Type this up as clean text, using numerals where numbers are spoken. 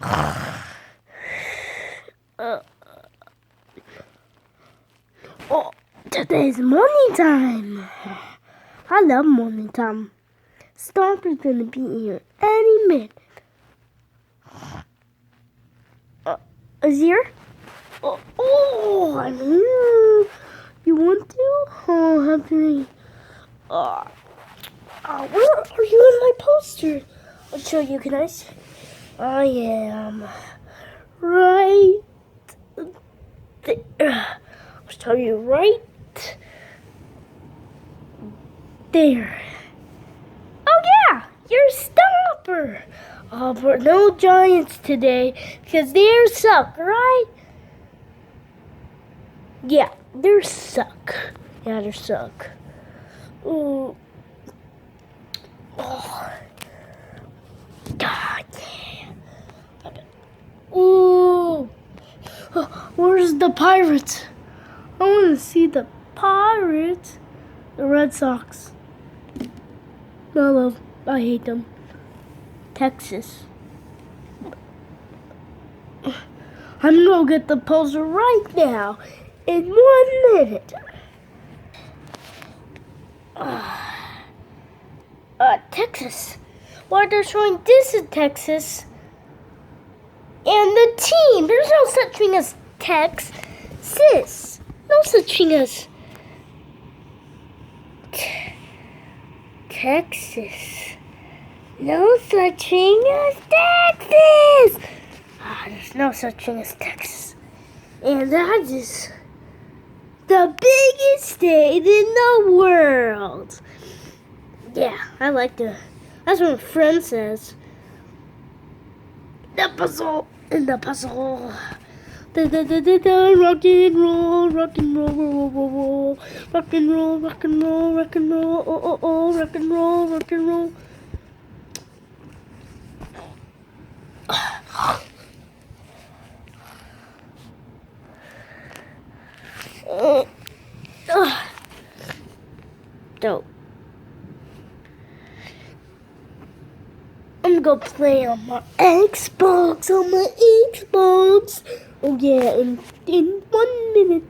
Oh, today's morning time. I love morning time. Stomper's gonna be here any minute. Is he here? I'm here. You want to? Oh, happy. Where are you in my poster? I'll show you, can I see? I am right there. I'll show you right there. Oh yeah, you're Stomper. Oh, but no Giants today because they suck, right? Yeah, they suck. Yeah, they suck. Ooh. Oh. God damn. Ooh. Where's the Pirates? I want to see the Pirates. The Red Sox. I hate them. Texas. I'm gonna get the poster right now. In 1 minute. Texas. Why they're showing this in Texas? And the team. There's no such thing as Texas. No such thing as Texas. No such thing as Texas. There's no such thing as Texas. And that is the biggest state in the world. Yeah, I like that. That's what a friend says. The puzzle in the puzzle. Rock and roll, rock and roll, roll, rock and roll, rock and roll, rock and roll, oh, rock and roll, rock and roll. Dope. I'm gonna go play on my Xbox, Oh yeah, in 1 minute.